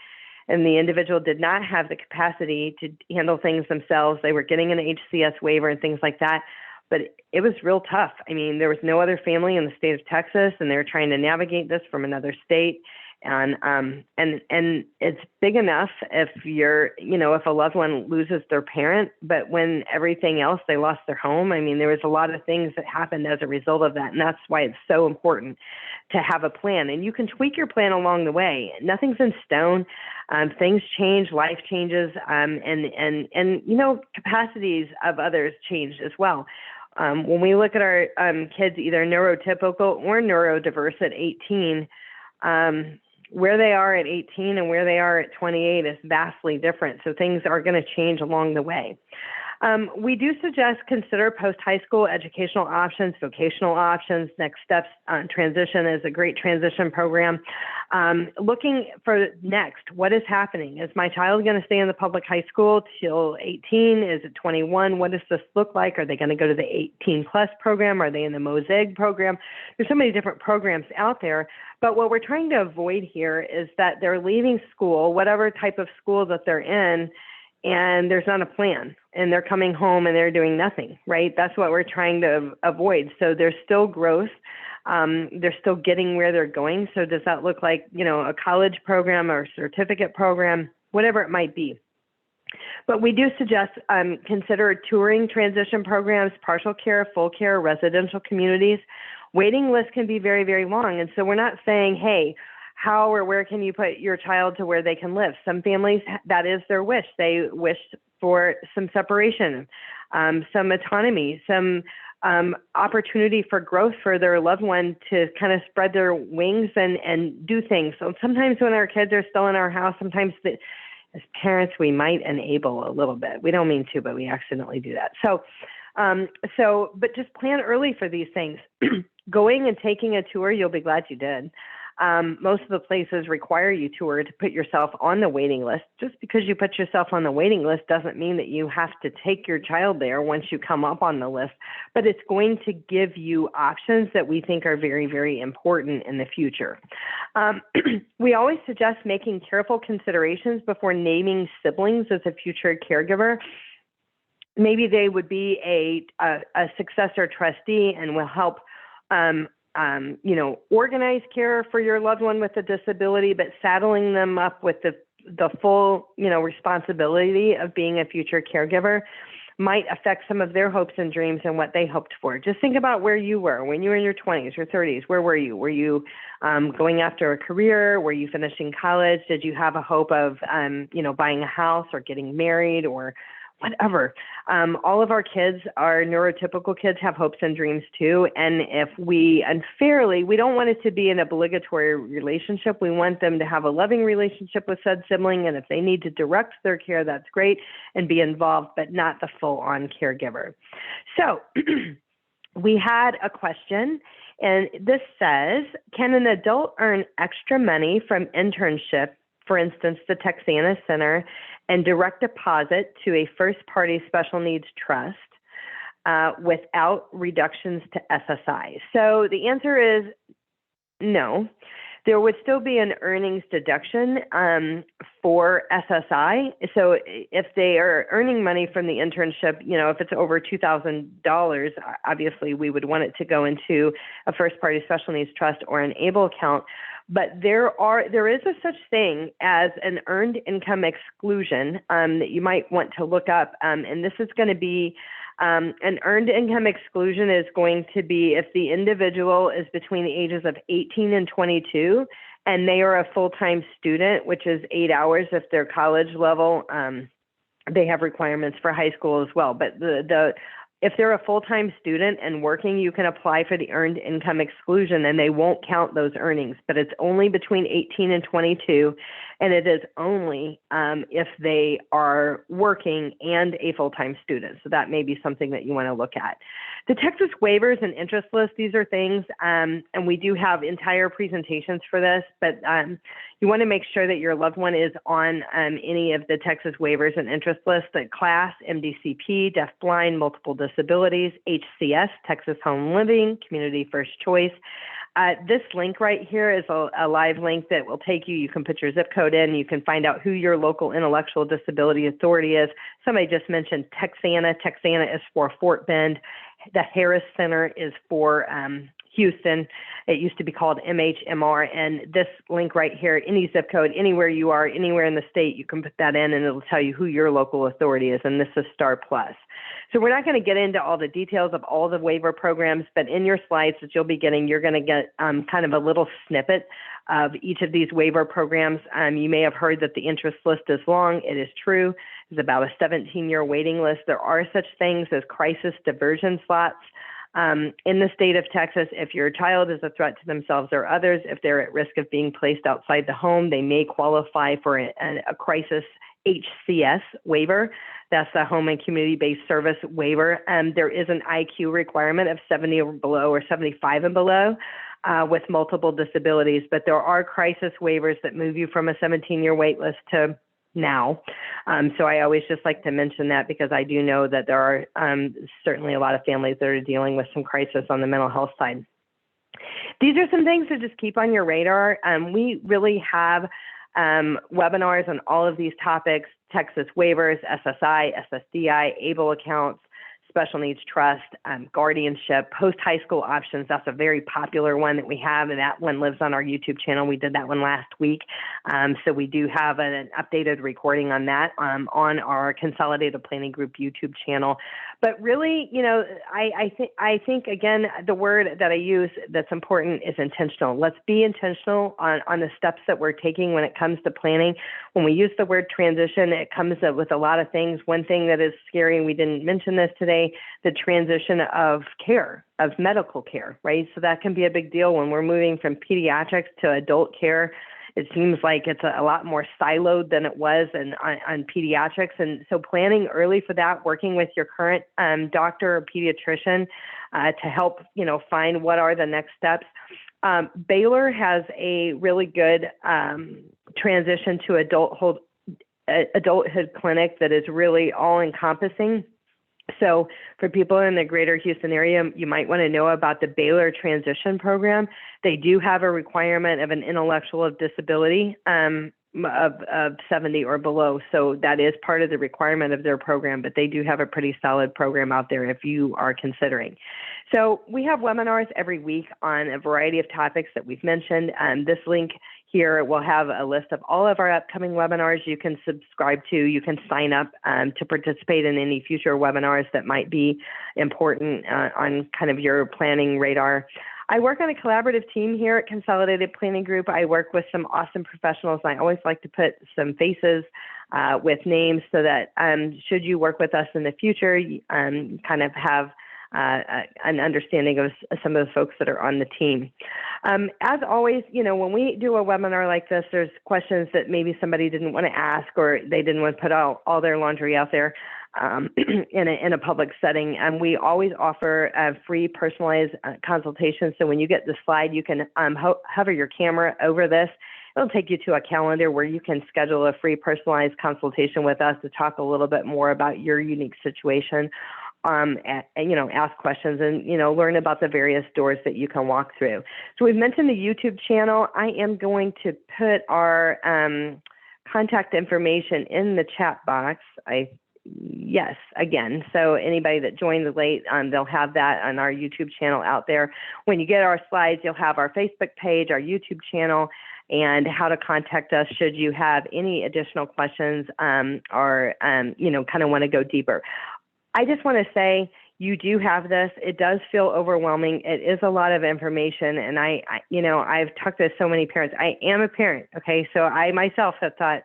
and the individual did not have the capacity to handle things themselves. They were getting an HCS waiver and things like that. But it was real tough. I mean, there was no other family in the state of Texas, and they were trying to navigate this from another state. And it's big enough if if a loved one loses their parent, but when everything else, they lost their home. I mean, there was a lot of things that happened as a result of that. And that's why it's so important to have a plan. And you can tweak your plan along the way. Nothing's in stone. Things change, life changes, and capacities of others change as well. When we look at our kids, either neurotypical or neurodiverse at 18, where they are at 18 and where they are at 28 is vastly different. So things are going to change along the way. We do suggest consider post-high school educational options, vocational options. Next Steps Transition is a great transition program. Looking for next, what is happening? Is my child going to stay in the public high school till 18? Is it 21? What does this look like? Are they going to go to the 18 plus program? Are they in the Mosaic program? There's so many different programs out there. But what we're trying to avoid here is that they're leaving school, whatever type of school that they're in, and there's not a plan, and they're coming home and they're doing nothing, right? That's what we're trying to avoid. So there's still growth. They're still getting where they're going. So does that look like, a college program or certificate program, whatever it might be? But we do suggest consider touring transition programs, partial care, full care, residential communities. Waiting lists can be very, very long. And so we're not saying, hey, how or where can you put your child to where they can live? Some families, that is their wish. They wish for some separation, some autonomy, some opportunity for growth for their loved one to kind of spread their wings and do things. So sometimes when our kids are still in our house, sometimes as parents, we might enable a little bit. We don't mean to, but we accidentally do that. But just plan early for these things. Going and taking a tour, you'll be glad you did. Most of the places require you to put yourself on the waiting list. Just because you put yourself on the waiting list doesn't mean that you have to take your child there once you come up on the list, but it's going to give you options that we think are very, very important in the future. We always suggest making careful considerations before naming siblings as a future caregiver. Maybe they would be a successor trustee and will help organize care for your loved one with a disability, but saddling them up with the full, responsibility of being a future caregiver might affect some of their hopes and dreams and what they hoped for. Just think about where you were when you were in your 20s or 30s. Where were you? Were you going after a career? Were you finishing college? Did you have a hope of, buying a house or getting married or whatever? All of our kids, our neurotypical kids, have hopes and dreams too. And if we unfairly, we don't want it to be an obligatory relationship. We want them to have a loving relationship with said sibling. And if they need to direct their care, that's great, and be involved, but not the full-on caregiver. So we had a question, and this says, can an adult earn extra money from internship for instance, the Texana Center, and direct deposit to a first-party special needs trust without reductions to SSI? So the answer is no. There would still be an earnings deduction for SSI. So if they are earning money from the internship, if it's over $2,000, obviously we would want it to go into a first-party special needs trust or an ABLE account. But there is a such thing as an earned income exclusion that you might want to look up, and this is going to be an earned income exclusion is going to be if the individual is between the ages of 18 and 22 and they are a full-time student, which is 8 hours if they're college level. They have requirements for high school as well. But if they're a full-time student and working, you can apply for the earned income exclusion and they won't count those earnings, but it's only between 18 and 22. And it is only if they are working and a full-time student. So that may be something that you want to look at. The Texas waivers and interest list, these are things, and we do have entire presentations for this, but you want to make sure that your loved one is on any of the Texas waivers and interest lists, like class, MDCP, deaf-blind, multiple disabilities, HCS, Texas Home Living, Community First Choice. This link right here is a live link that will take you. You can put your zip code in. You can find out who your local intellectual disability authority is. Somebody just mentioned Texana. Texana is for Fort Bend. The Harris Center is for Houston. It used to be called MHMR. And this link right here, any zip code, anywhere you are, anywhere in the state, you can put that in and it'll tell you who your local authority is. And this is STAR Plus. So we're not going to get into all the details of all the waiver programs, but in your slides that you'll be getting, you're going to get kind of a little snippet of each of these waiver programs. You may have heard that the interest list is long. It is true. It's about a 17-year waiting list. There are such things as crisis diversion slots. In the state of Texas, if your child is a threat to themselves or others, if they're at risk of being placed outside the home, they may qualify for a crisis HCS waiver. That's a home and community-based service waiver. There is an IQ requirement of 70 or below or 75 and below with multiple disabilities, but there are crisis waivers that move you from a 17-year wait list to now. So I always just like to mention that because I do know that there are certainly a lot of families that are dealing with some crisis on the mental health side. These are some things to just keep on your radar. We really have webinars on all of these topics: Texas waivers, SSI, SSDI, ABLE accounts, special needs trust, guardianship, post-high school options. That's a very popular one that we have, and that one lives on our YouTube channel. We did that one last week. So we do have an updated recording on that on our Consolidated Planning Group YouTube channel. But really, I think, again, the word that I use that's important is intentional. Let's be intentional on the steps that we're taking when it comes to planning. When we use the word transition, it comes up with a lot of things. One thing that is scary, and we didn't mention this today, the transition of care, of medical care, right? So that can be a big deal when we're moving from pediatrics to adult care. It seems like it's a lot more siloed than it was on pediatrics. And so planning early for that, working with your current doctor or pediatrician to help, find what are the next steps. Baylor has a really good transition to adulthood clinic that is really all encompassing. So for people in the greater Houston area, you might want to know about the Baylor Transition Program. They do have a requirement of an intellectual disability of 70 or below. So that is part of the requirement of their program, but they do have a pretty solid program out there if you are considering. So we have webinars every week on a variety of topics that we've mentioned. This link here will have a list of all of our upcoming webinars you can subscribe to. You can sign up to participate in any future webinars that might be important on kind of your planning radar. I work on a collaborative team here at Consolidated Planning Group. I work with some awesome professionals. I always like to put some faces with names so that should you work with us in the future, kind of have an understanding of some of the folks that are on the team. As always, when we do a webinar like this, there's questions that maybe somebody didn't want to ask or they didn't want to put all their laundry out there in a public setting. And we always offer a free personalized consultation. So when you get the slide, you can hover your camera over this it'll take you to a calendar where you can schedule a free personalized consultation with us to talk a little bit more about your unique situation, and, ask questions and, learn about the various doors that you can walk through. So we've mentioned the YouTube channel. I am going to put our contact information in the chat box. Yes, again. So anybody that joined late, they'll have that on our YouTube channel out there. When you get our slides, you'll have our Facebook page, our YouTube channel, and how to contact us should you have any additional questions or, kind of want to go deeper. I just want to say you do have this. It does feel overwhelming. It is a lot of information. And I've talked to so many parents. I am a parent. Okay. So I myself have thought,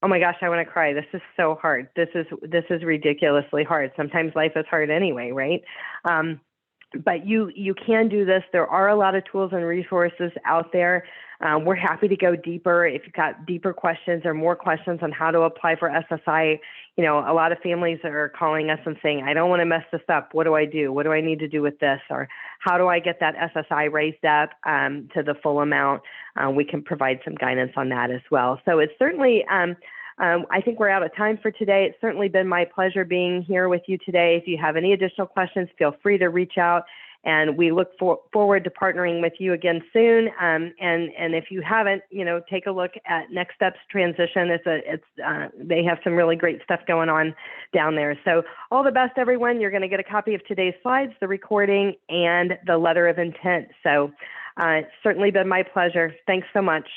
oh my gosh, I want to cry. This is so hard. This is ridiculously hard. Sometimes life is hard anyway, right? But you can do this. There are a lot of tools and resources out there. We're happy to go deeper. If you've got deeper questions or more questions on how to apply for SSI, a lot of families are calling us and saying, I don't want to mess this up. What do I do? What do I need to do with this? Or how do I get that SSI raised up to the full amount? We can provide some guidance on that as well. So it's certainly, I think we're out of time for today. It's certainly been my pleasure being here with you today. If you have any additional questions, feel free to reach out. And we look forward to partnering with you again soon. And if you haven't, take a look at Next Steps Transition. They have some really great stuff going on down there. So all the best, everyone. You're going to get a copy of today's slides, the recording, and the letter of intent. So it's certainly been my pleasure. Thanks so much.